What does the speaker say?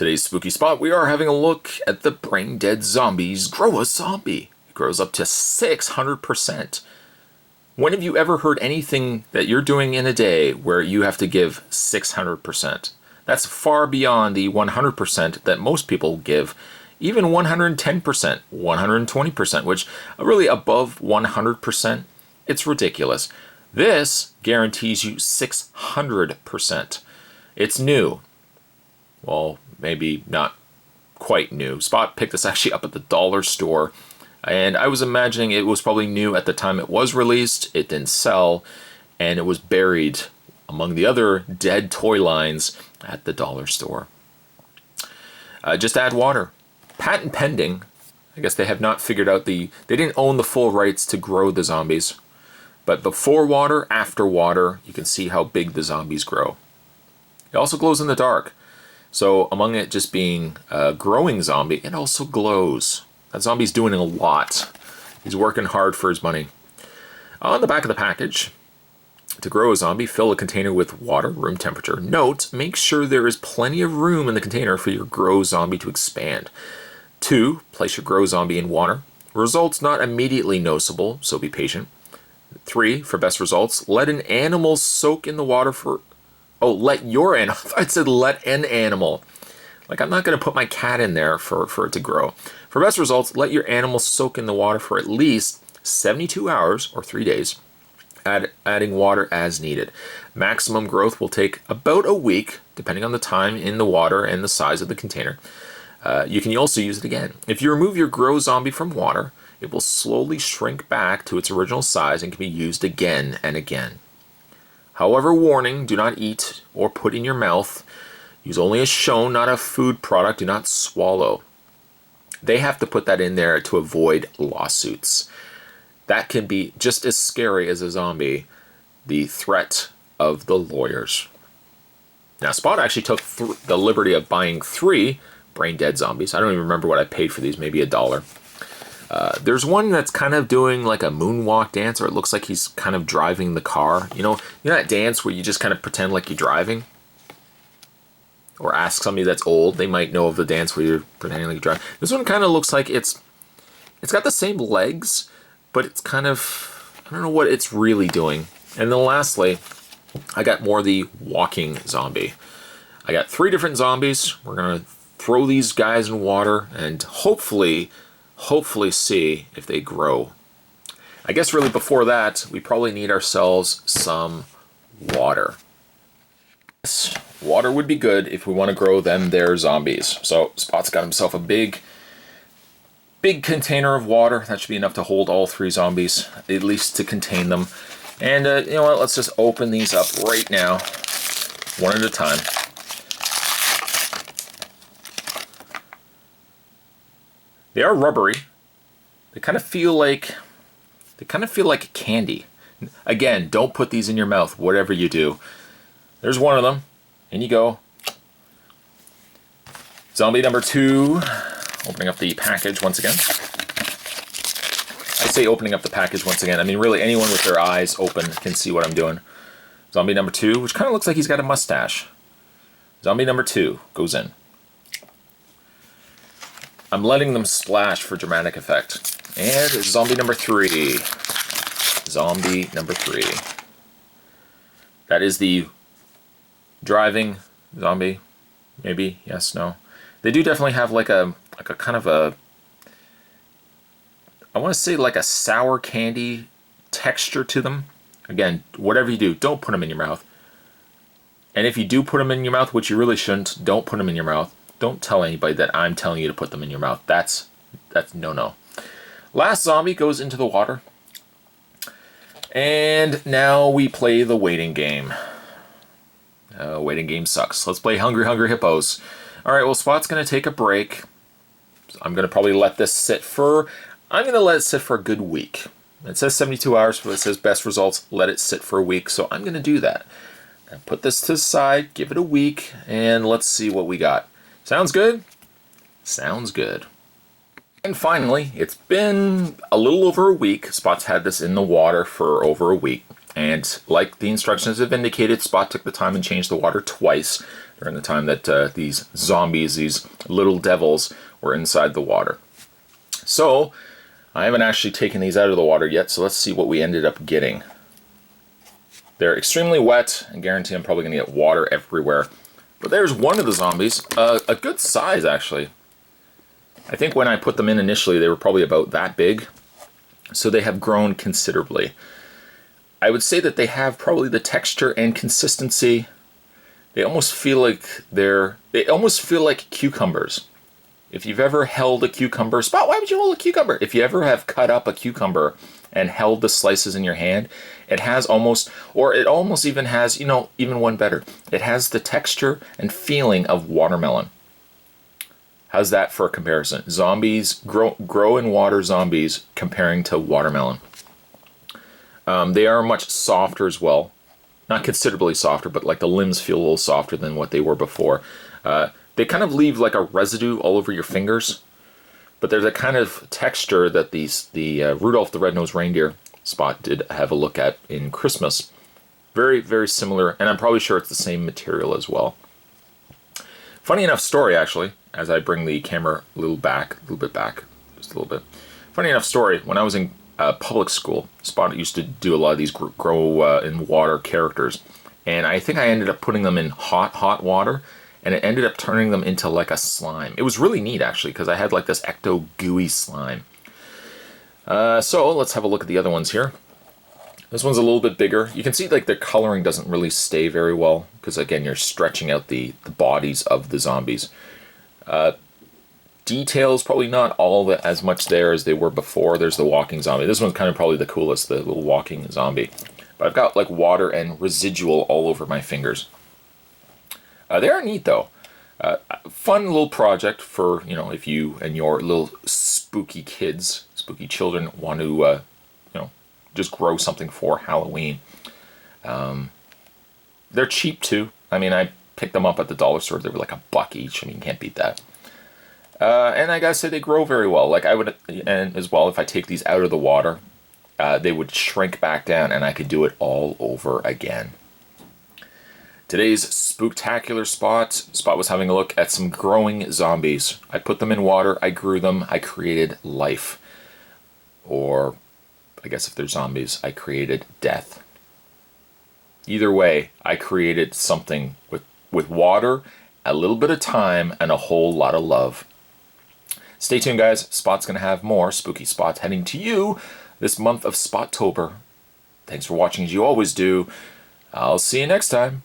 Today's spooky spot, we are having a look at the brain dead zombies grow a zombie. It grows up to 600%. When have you ever heard anything that you're doing in a day where you have to give 600%? That's far beyond the 100% that most people give, even 110%, 120%, which really above 100%, it's ridiculous. This guarantees you 600%. It's new. Well, maybe not quite new. Spot picked this actually up at the dollar store, and I was imagining it was probably new at the time it was released. It didn't sell, and it was buried among the other dead toy lines at the dollar store. Just add water. Patent pending. I guess they have not figured out they didn't own the full rights to grow the zombies. But before water, after water, you can see how big the zombies grow. It also glows in the dark. So among it just being a growing zombie, it also glows. That zombie's doing a lot. He's working hard for his money. On the back of the package, to grow a zombie, fill a container with water, room temperature. Note, make sure there is plenty of room in the container for your grow zombie to expand. 2, place your grow zombie in water. Results not immediately noticeable, so be patient. 3, for best results, let an animal soak in the water for... Oh, let your animal. I said let an animal. Like, I'm not going to put my cat in there for it to grow. For best results, let your animal soak in the water for at least 72 hours or 3 days, adding water as needed. Maximum growth will take about a week, depending on the time in the water and the size of the container. You can also use it again. If you remove your grow zombie from water, it will slowly shrink back to its original size and can be used again and again. However, warning, do not eat or put in your mouth. Use only as shown, not a food product. Do not swallow. They have to put that in there to avoid lawsuits. That can be just as scary as a zombie, the threat of the lawyers. Now, Spot actually took the liberty of buying 3 brain dead zombies. I don't even remember what I paid for these, maybe $1. There's one that's kind of doing like a moonwalk dance, or it looks like he's kind of driving the car. You know that dance where you just kind of pretend like you're driving? Or ask somebody that's old, they might know of the dance where you're pretending like you're driving. This one kind of looks like it's got the same legs, but it's kind of, I don't know what it's really doing. And then lastly, I got more of the walking zombie. I got 3 different zombies. We're going to throw these guys in water and hopefully see if they grow. I guess really before that, we probably need ourselves some water. Yes, water would be good if we want to grow them their zombies. So Spot's got himself a big container of water. That should be enough to hold all 3 zombies, at least to contain them. And you know what, let's just open these up right now, one at a time. They are rubbery. They kind of feel like candy. Again, don't put these in your mouth, whatever you do. There's one of them. In you go. Zombie number 2. Opening up the package once again. I say opening up the package once again. I mean, really, anyone with their eyes open can see what I'm doing. Zombie number 2, which kind of looks like he's got a mustache. Zombie number 2 goes in. I'm letting them splash for dramatic effect. And zombie number 3. Zombie number 3. That is the driving zombie. Maybe, yes, no. They do definitely have like a kind of a, I want to say like a sour candy texture to them. Again, whatever you do, don't put them in your mouth. And if you do put them in your mouth, which you really shouldn't, don't put them in your mouth. Don't tell anybody that I'm telling you to put them in your mouth. That's no. Last zombie goes into the water. And now we play the waiting game. Waiting game sucks. Let's play Hungry Hungry Hippos. Alright, well, Spot's going to take a break. I'm going to probably let this sit for... I'm going to let it sit for a good week. It says 72 hours, but it says best results. Let it sit for a week, so I'm going to do that. And put this to the side, give it a week, and let's see what we got. Sounds good? Sounds good. And finally, it's been a little over a week. Spot's had this in the water for over a week. And like the instructions have indicated, Spot took the time and changed the water twice. during the time that these zombies, these little devils, were inside the water. So, I haven't actually taken these out of the water yet, so let's see what we ended up getting. They're extremely wet, and guarantee I'm probably going to get water everywhere. But there's one of the zombies, a good size actually. I think when I put them in initially, they were probably about that big. So they have grown considerably. I would say that they have probably the texture and consistency. They almost feel like they almost feel like cucumbers. If you've ever held a cucumber, Spot, why would you hold a cucumber? If you ever have cut up a cucumber and held the slices in your hand, it has almost, or it almost even has, you know, even one better. It has the texture and feeling of watermelon. How's that for a comparison? Zombies, grow in water zombies comparing to watermelon. They are much softer as well. Not considerably softer, but like the limbs feel a little softer than what they were before. They kind of leave like a residue all over your fingers. But there's a kind of texture that the Rudolph the Red-Nosed Reindeer Spot did have a look at in Christmas. Very, very similar, and I'm probably sure it's the same material as well. Funny enough story, actually, as I bring the camera a little bit back, just a little bit. Funny enough story, when I was in public school, Spot used to do a lot of these grow in water characters, and I think I ended up putting them in hot water, and it ended up turning them into like a slime. It was really neat, actually, because I had like this ecto gooey slime. So let's have a look at the other ones here. This one's a little bit bigger. You can see like the coloring doesn't really stay very well, because again, you're stretching out the bodies of the zombies. Details, probably not all as much there as they were before. There's the walking zombie. This one's kind of probably the coolest, the little walking zombie. But I've got like water and residual all over my fingers. They are neat though. Fun little project for, you know, if you and your little spooky kids, spooky children want to, you know, just grow something for Halloween. They're cheap too. I mean, I picked them up at the dollar store. They were like $1 each. I mean, you can't beat that. And I gotta say, they grow very well. Like I would, and as well, if I take these out of the water, they would shrink back down, and I could do it all over again. Today's spooktacular Spot was having a look at some growing zombies. I put them in water, I grew them, I created life. Or, I guess if they're zombies, I created death. Either way, I created something with water, a little bit of time, and a whole lot of love. Stay tuned, guys. Spot's going to have more spooky spots heading to you this month of Spottober. Thanks for watching as you always do. I'll see you next time.